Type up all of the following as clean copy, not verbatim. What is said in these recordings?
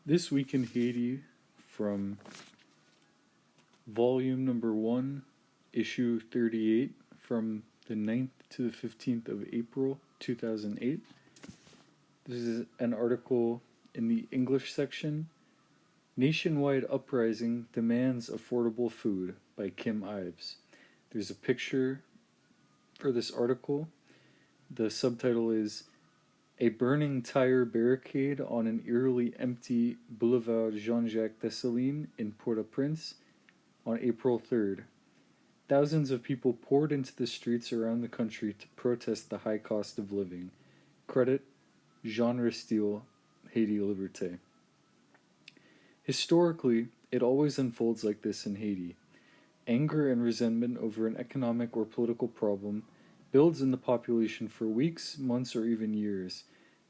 This Week in Haiti from volume number 1, issue 38, from the 9th to the 15th of April 2008. This is an article in the English section. Nationwide Uprising Demands Affordable Food by Kim Ives. There's a picture for this article. The subtitle is A Burning Tire Barricade on an Eerily Empty Boulevard Jean-Jacques Dessalines in Port-au-Prince on April 3rd. Thousands of people poured into the streets around the country to protest the high cost of living. Credit Jean Restil, Haiti Liberté. Historically, it always unfolds like this in Haiti. Anger and resentment over an economic or political problem builds in the population for weeks, months, or even years.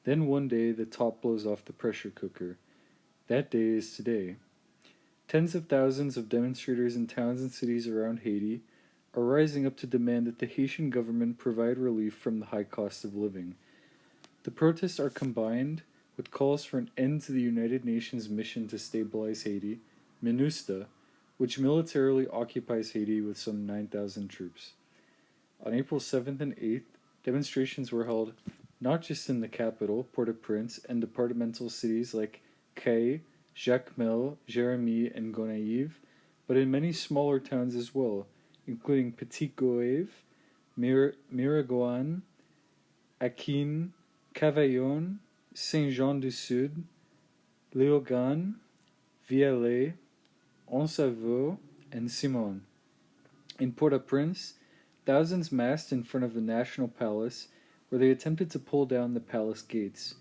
Then one day the top blows off the pressure cooker. That day is today. Tens of thousands of demonstrators in towns and cities around Haiti are rising up to demand that the Haitian government provide relief from the high cost of living. The protests are combined with calls for an end to the United Nations mission to stabilize Haiti, MINUSTAH, which militarily occupies Haiti with some 9,000 troops. On April 7th and 8th, demonstrations were held not just in the capital, Port-au-Prince, and departmental cities like Kay, Jacmel, Jérémie, and Gonaïves, but in many smaller towns as well, including Petit-Goâve, Miragoâne, Aquin, Cavaillon, Saint-Jean-du-Sud, Léogâne, Vialet, Onsaveux, and Simon. In Port-au-Prince, thousands massed in front of the National Palace, where they attempted to pull down the palace gates.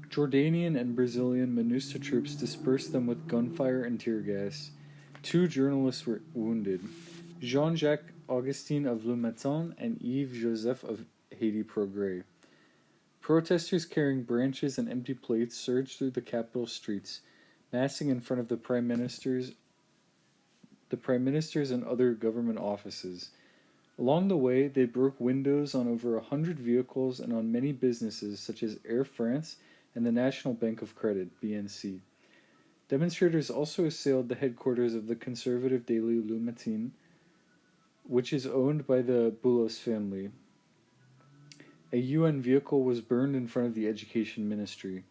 Jordanian and Brazilian MINUSTAH troops dispersed them with gunfire and tear gas. 2 journalists were wounded, Jean-Jacques Augustin of Le Matin and Yves Joseph of Haiti Progrès. Protesters carrying branches and empty plates surged through the capital streets, massing in front of the prime ministers and other government offices. Along the way, they broke windows on over 100 vehicles and on many businesses such as Air France and the National Bank of Credit, BNC. Demonstrators also assailed the headquarters of the conservative daily Le Matin, which is owned by the Boulos family. A UN vehicle was burned in front of the Education Ministry.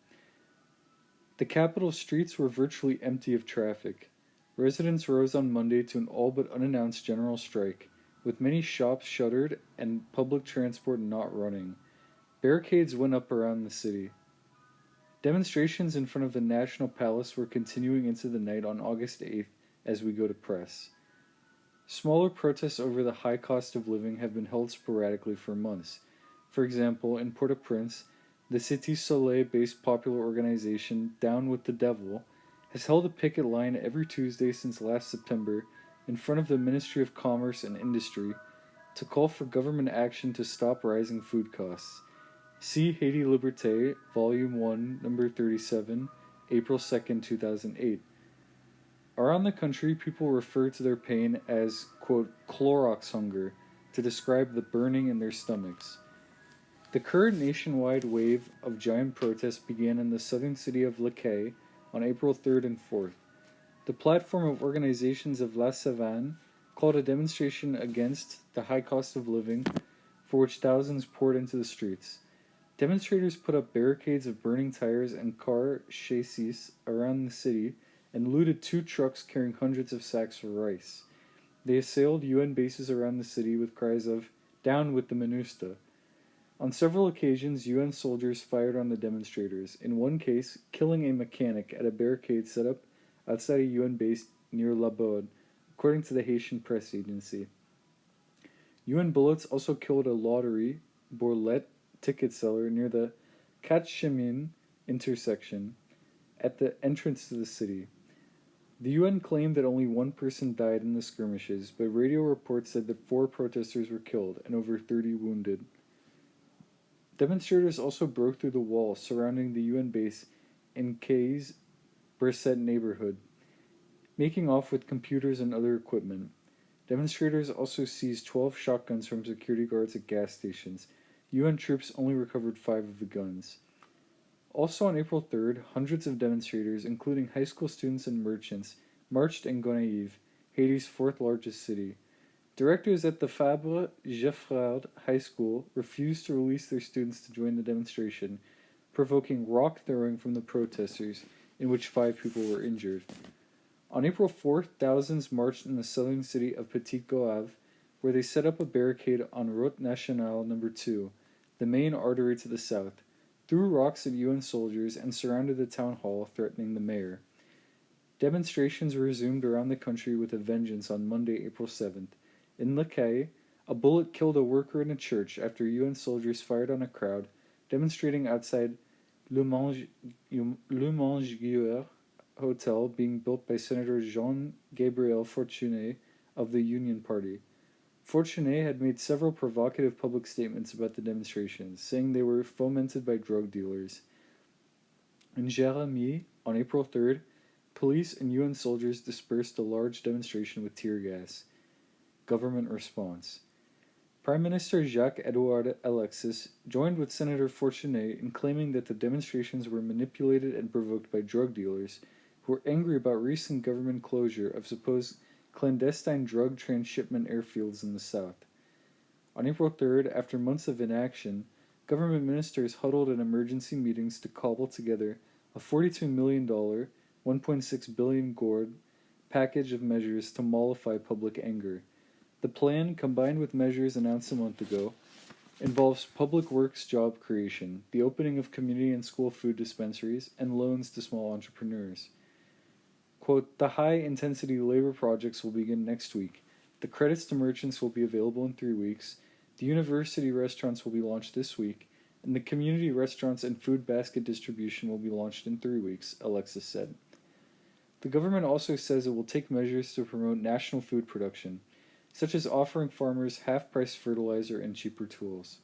The capital streets were virtually empty of traffic. Residents rose on Monday to an all but unannounced general strike, with many shops shuttered and public transport not running. Barricades went up around the city. Demonstrations in front of the National Palace were continuing into the night on August 8th as we go to press. Smaller protests over the high cost of living have been held sporadically for months. For example, in Port-au-Prince, the Cité Soleil-based popular organization Down with the Devil has held a picket line every Tuesday since last September in front of the Ministry of Commerce and Industry to call for government action to stop rising food costs. See Haiti Liberté, Volume 1, Number 37, April 2nd, 2008. Around the country, people refer to their pain as, quote, Clorox hunger, to describe the burning in their stomachs. The current nationwide wave of giant protests began in the southern city of Le Cay on April 3rd and 4th. The platform of organizations of La Savane called a demonstration against the high cost of living, for which thousands poured into the streets. Demonstrators put up barricades of burning tires and car chassis around the city and looted 2 trucks carrying hundreds of sacks of rice. They assailed UN bases around the city with cries of, "Down with the MINUSTAH." On several occasions, UN soldiers fired on the demonstrators, in one case killing a mechanic at a barricade set up outside a UN base near La Baude, according to the Haitian press agency. UN bullets also killed a lottery, Borlet ticket seller near the Quatre-Chemins intersection at the entrance to the city. The UN claimed that only 1 person died in the skirmishes, but radio reports said that 4 protesters were killed and over 30 wounded. Demonstrators also broke through the wall surrounding the UN base in Kay's Brissette neighborhood, making off with computers and other equipment. Demonstrators also seized 12 shotguns from security guards at gas stations. UN troops only recovered 5 of the guns. Also on April 3rd, hundreds of demonstrators, including high school students and merchants, marched in Gonaïves, Haiti's fourth largest city. Directors at the Fabre Geffrard High School refused to release their students to join the demonstration, provoking rock throwing from the protesters, in which 5 people were injured. On April 4th, thousands marched in the southern city of Petit Goâve, where they set up a barricade on Route Nationale No. 2, the main artery to the south, threw rocks at UN soldiers, and surrounded the town hall, threatening the mayor. Demonstrations resumed around the country with a vengeance on Monday, April 7th. In Le Cay, a bullet killed a worker in a church after UN soldiers fired on a crowd demonstrating outside Le Mangeeur Hotel being built by Senator Jean-Gabriel Fortuné of the Union Party. Fortuné had made several provocative public statements about the demonstrations, saying they were fomented by drug dealers. In Jérémie, on April 3rd, police and UN soldiers dispersed a large demonstration with tear gas. Government response. Prime Minister Jacques-Edouard Alexis joined with Senator Fortuné in claiming that the demonstrations were manipulated and provoked by drug dealers who were angry about recent government closure of supposed clandestine drug transshipment airfields in the south. On April 3rd, after months of inaction, government ministers huddled in emergency meetings to cobble together a $42 million, 1.6 billion gourd package of measures to mollify public anger. The plan, combined with measures announced a month ago, involves public works job creation, the opening of community and school food dispensaries, and loans to small entrepreneurs. Quote, the high-intensity labor projects will begin next week. The credits to merchants will be available in 3 weeks. The university restaurants will be launched this week, and the community restaurants and food basket distribution will be launched in 3 weeks, Alexis said. The government also says it will take measures to promote national food production, such as offering farmers half-price fertilizer and cheaper tools.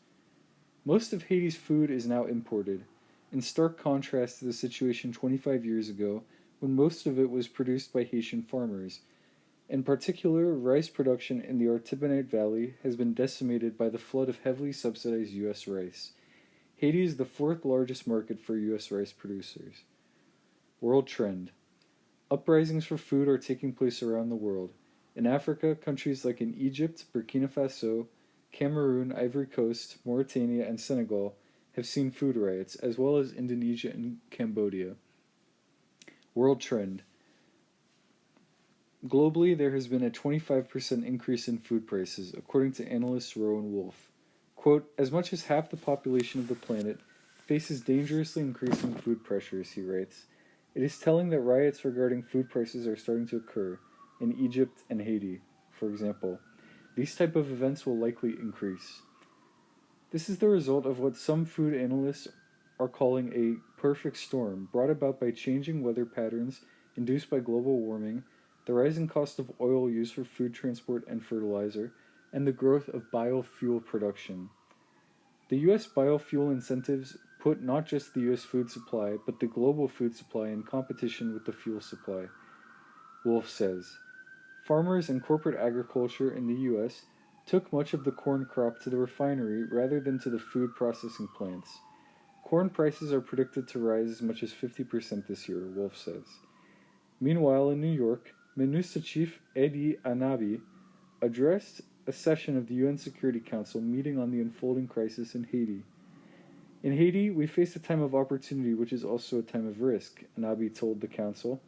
Most of Haiti's food is now imported, in stark contrast to the situation 25 years ago when most of it was produced by Haitian farmers. In particular, rice production in the Artibonite Valley has been decimated by the flood of heavily subsidized U.S. rice. Haiti is the fourth largest market for U.S. rice producers. World trend. Uprisings for food are taking place around the world. In Africa, countries like in Egypt, Burkina Faso, Cameroon, Ivory Coast, Mauritania, and Senegal have seen food riots, as well as Indonesia and Cambodia. World trend. Globally, there has been a 25% increase in food prices, according to analyst Rowan Wolf. Quote, as much as half the population of the planet faces dangerously increasing food pressures, he writes. It is telling that riots regarding food prices are starting to occur, in Egypt and Haiti, for example. These type of events will likely increase. This is the result of what some food analysts are calling a perfect storm brought about by changing weather patterns induced by global warming, the rising cost of oil used for food transport and fertilizer, and the growth of biofuel production. The U.S. biofuel incentives put not just the U.S. food supply, but the global food supply in competition with the fuel supply. Wolf says, farmers and corporate agriculture in the U.S. took much of the corn crop to the refinery rather than to the food processing plants. Corn prices are predicted to rise as much as 50% this year, Wolf says. Meanwhile, in New York, MINUSTA chief Eddie Anabi addressed a session of the UN Security Council meeting on the unfolding crisis in Haiti. In Haiti, we face a time of opportunity which is also a time of risk, Anabi told the council.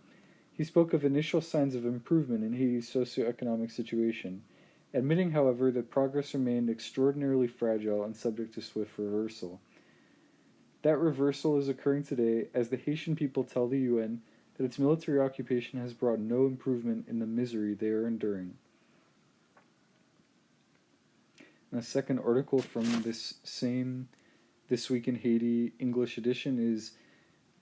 He spoke of initial signs of improvement in Haiti's socio-economic situation, admitting, however, that progress remained extraordinarily fragile and subject to swift reversal. That reversal is occurring today as the Haitian people tell the UN that its military occupation has brought no improvement in the misery they are enduring. And a second article from this same This Week in Haiti English edition is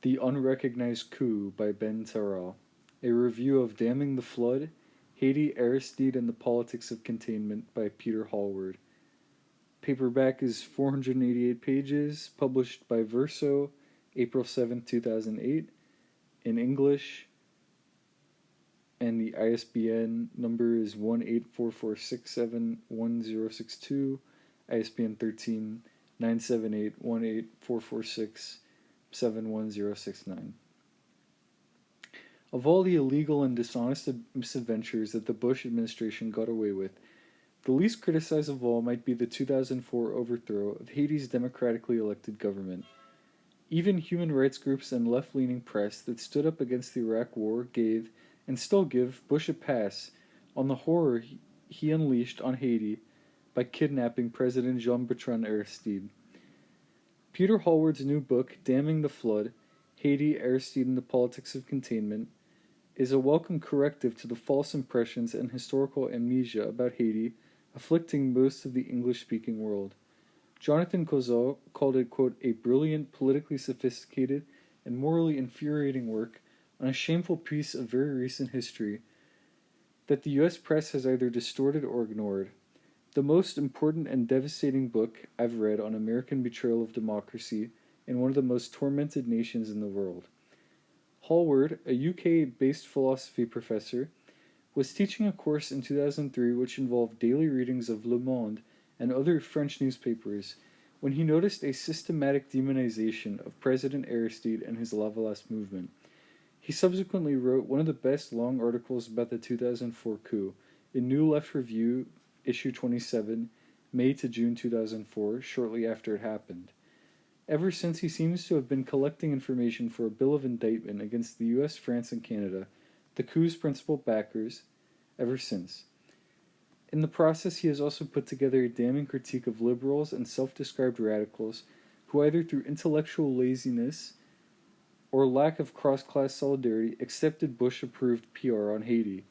The Unrecognized Coup by Ben Terral, a review of Damming the Flood, Haiti, Aristide, and the Politics of Containment by Peter Hallward. Paperback is 488 pages, published by Verso, April 7, 2008, in English, and the ISBN number is 1-84467-1062, ISBN 13-978-18446, 71069. Of all the illegal and dishonest misadventures that the Bush administration got away with, the least criticized of all might be the 2004 overthrow of Haiti's democratically elected government. Even human rights groups and left-leaning press that stood up against the Iraq War gave, and still give, Bush a pass on the horror he unleashed on Haiti by kidnapping President Jean-Bertrand Aristide. Peter Hallward's new book, Damning the Flood, Haiti, Aristide, and the Politics of Containment, is a welcome corrective to the false impressions and historical amnesia about Haiti afflicting most of the English-speaking world. Jonathan Kozol called it, quote, a brilliant, politically sophisticated, and morally infuriating work on a shameful piece of very recent history that the U.S. press has either distorted or ignored. The most important and devastating book I've read on American betrayal of democracy in one of the most tormented nations in the world. Hallward, a UK-based philosophy professor, was teaching a course in 2003 which involved daily readings of Le Monde and other French newspapers when he noticed a systematic demonization of President Aristide and his Lavalas movement. He subsequently wrote one of the best long articles about the 2004 coup in New Left Review, issue 27, May to June 2004, shortly after it happened. Ever since, he seems to have been collecting information for a bill of indictment against the US, France, and Canada, the coup's principal backers, ever since. In the process, he has also put together a damning critique of liberals and self-described radicals who either through intellectual laziness or lack of cross-class solidarity accepted Bush-approved PR on Haiti.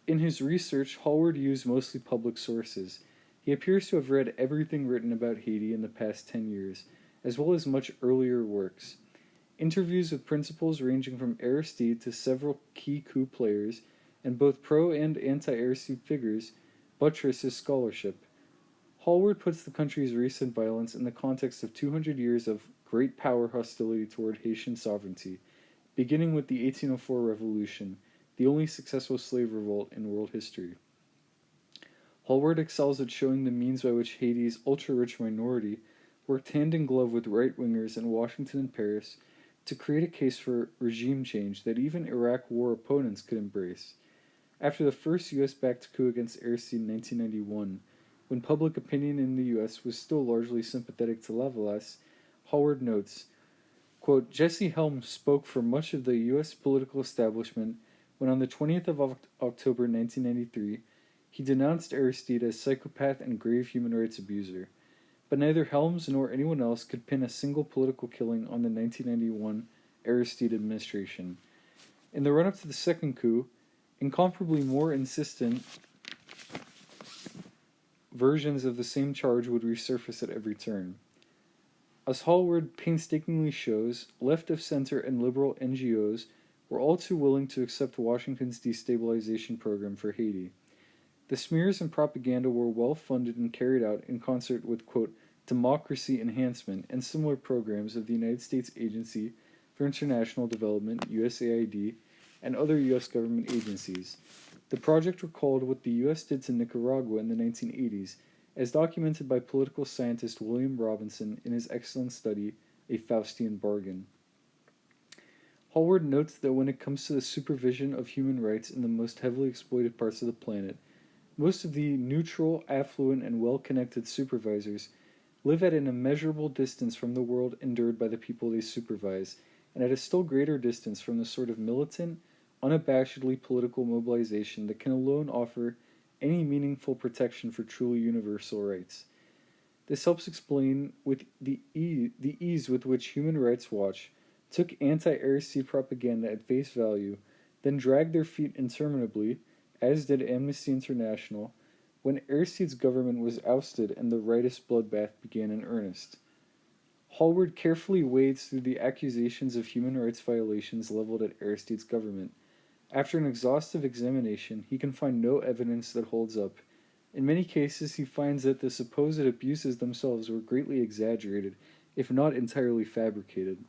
In his research, Hallward used mostly public sources. He appears to have read everything written about Haiti in the past 10 years, as well as much earlier works. Interviews with principals ranging from Aristide to several key coup players, and both pro and anti-Aristide figures, buttress his scholarship. Hallward puts the country's recent violence in the context of 200 years of great power hostility toward Haitian sovereignty, beginning with the 1804 Revolution, the only successful slave revolt in world history. Hallward excels at showing the means by which Haiti's ultra-rich minority worked hand in glove with right-wingers in Washington and Paris to create a case for regime change that even Iraq War opponents could embrace. After the first US-backed coup against Aristide in 1991, when public opinion in the US was still largely sympathetic to Lavalas, Hallward notes, quote, Jesse Helms spoke for much of the US political establishment when on the 20th of October 1993, he denounced Aristide as psychopath and grave human rights abuser. But neither Helms nor anyone else could pin a single political killing on the 1991 Aristide administration. In the run-up to the second coup, incomparably more insistent versions of the same charge would resurface at every turn. As Hallward painstakingly shows, left-of-center and liberal NGOs were all too willing to accept Washington's destabilization program for Haiti. The smears and propaganda were well funded and carried out in concert with, quote, democracy enhancement and similar programs of the United States Agency for International Development, USAID, and other U.S. government agencies. The project recalled what the U.S. did to Nicaragua in the 1980s, as documented by political scientist William Robinson in his excellent study, A Faustian Bargain. Hallward notes that when it comes to the supervision of human rights in the most heavily exploited parts of the planet, most of the neutral, affluent, and well-connected supervisors live at an immeasurable distance from the world endured by the people they supervise, and at a still greater distance from the sort of militant, unabashedly political mobilization that can alone offer any meaningful protection for truly universal rights. This helps explain with the ease with which Human Rights Watch took anti-Aristide propaganda at face value, then dragged their feet interminably, as did Amnesty International, when Aristide's government was ousted and the rightist bloodbath began in earnest. Hallward carefully wades through the accusations of human rights violations leveled at Aristide's government. After an exhaustive examination, he can find no evidence that holds up. In many cases, he finds that the supposed abuses themselves were greatly exaggerated, if not entirely fabricated.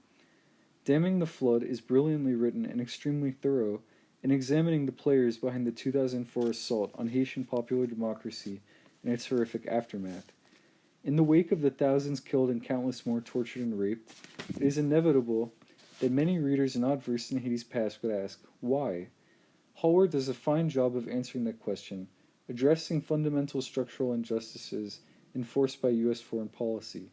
Damning the Flood is brilliantly written and extremely thorough in examining the players behind the 2004 assault on Haitian popular democracy and its horrific aftermath. In the wake of the thousands killed and countless more tortured and raped, it is inevitable that many readers not versed in Haiti's past would ask, why? Hallward does a fine job of answering that question, addressing fundamental structural injustices enforced by U.S. foreign policy.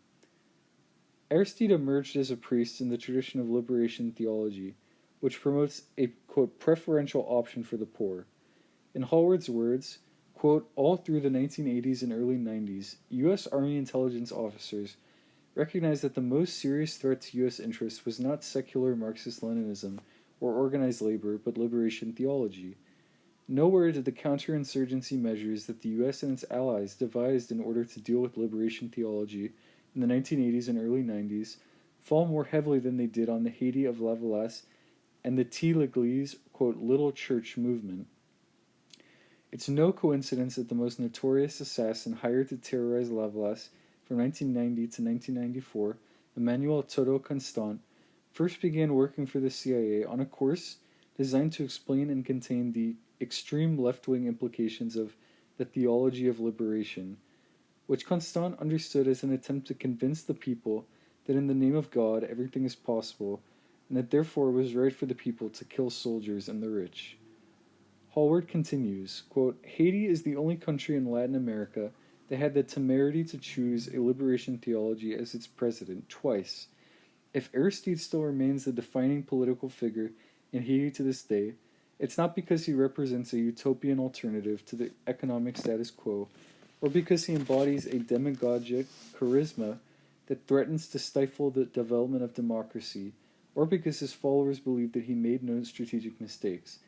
Aristide emerged as a priest in the tradition of liberation theology, which promotes a, quote, preferential option for the poor. In Hallward's words, quote, all through the 1980s and early 90s, U.S. Army intelligence officers recognized that the most serious threat to U.S. interests was not secular Marxist-Leninism or organized labor, but liberation theology. Nowhere did the counterinsurgency measures that the U.S. and its allies devised in order to deal with liberation theology in the 1980s and early 90s fall more heavily than they did on the Haiti of Lavalasse and the T. L'Église, quote, little church movement. It's no coincidence that the most notorious assassin hired to terrorize Lavalasse from 1990 to 1994, Emmanuel Todo Constant, first began working for the CIA on a course designed to explain and contain the extreme left-wing implications of the theology of liberation, which Constant understood as an attempt to convince the people that in the name of God everything is possible, and that therefore it was right for the people to kill soldiers and the rich. Hallward continues, quote, Haiti is the only country in Latin America that had the temerity to choose a liberation theology as its president twice. If Aristide still remains the defining political figure in Haiti to this day, it's not because he represents a utopian alternative to the economic status quo, or because he embodies a demagogic charisma that threatens to stifle the development of democracy, or because his followers believe that he made no strategic mistakes.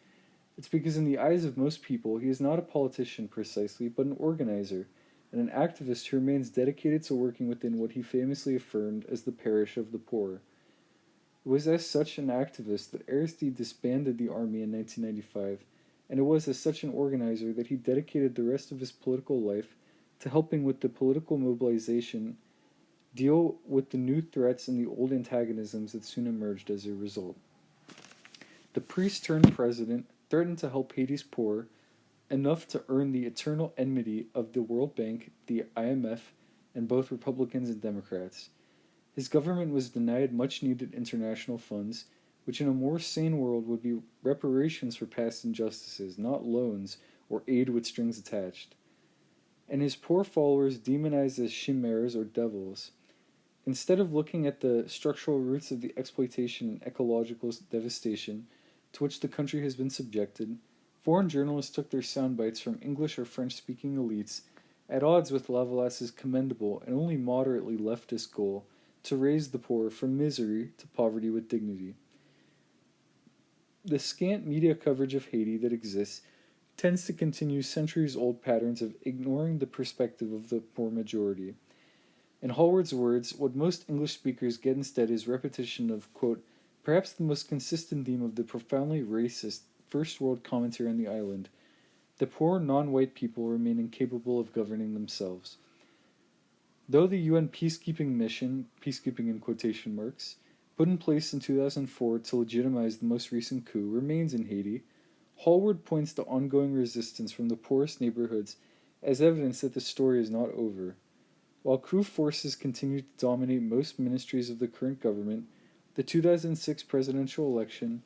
It's because in the eyes of most people, he is not a politician precisely, but an organizer, and an activist who remains dedicated to working within what he famously affirmed as the parish of the poor. It was as such an activist that Aristide disbanded the army in 1995, and it was as such an organizer that he dedicated the rest of his political life to helping with the political mobilization deal with the new threats and the old antagonisms that soon emerged as a result. The priest turned president threatened to help Haiti's poor enough to earn the eternal enmity of the World Bank, the IMF, and both Republicans and Democrats. His government was denied much-needed international funds, which in a more sane world would be reparations for past injustices, not loans or aid with strings attached. And his poor followers demonized as chimeras or devils. Instead of looking at the structural roots of the exploitation and ecological devastation to which the country has been subjected, foreign journalists took their sound bites from English or French-speaking elites at odds with Lavalasse's commendable and only moderately leftist goal to raise the poor from misery to poverty with dignity. The scant media coverage of Haiti that exists tends to continue centuries-old patterns of ignoring the perspective of the poor majority. In Hallward's words, what most English speakers get instead is repetition of, quote, perhaps the most consistent theme of the profoundly racist First World commentary on the island. The poor non-white people remain incapable of governing themselves. Though the UN peacekeeping mission, peacekeeping in quotation marks, put in place in 2004 to legitimize the most recent coup remains in Haiti, Hallward points to ongoing resistance from the poorest neighborhoods as evidence that the story is not over. While coup forces continue to dominate most ministries of the current government, the 2006 presidential election,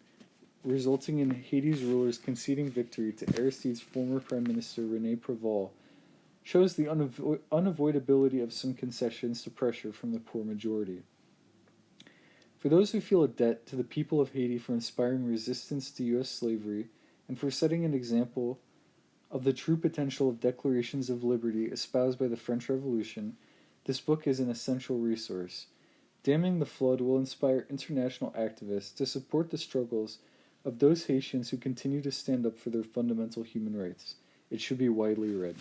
resulting in Haiti's rulers conceding victory to Aristide's former Prime Minister René Préval, shows the unavoidability of some concessions to pressure from the poor majority. For those who feel a debt to the people of Haiti for inspiring resistance to U.S. slavery and for setting an example of the true potential of declarations of liberty espoused by the French Revolution, this book is an essential resource. Damming the Flood will inspire international activists to support the struggles of those Haitians who continue to stand up for their fundamental human rights. It should be widely read.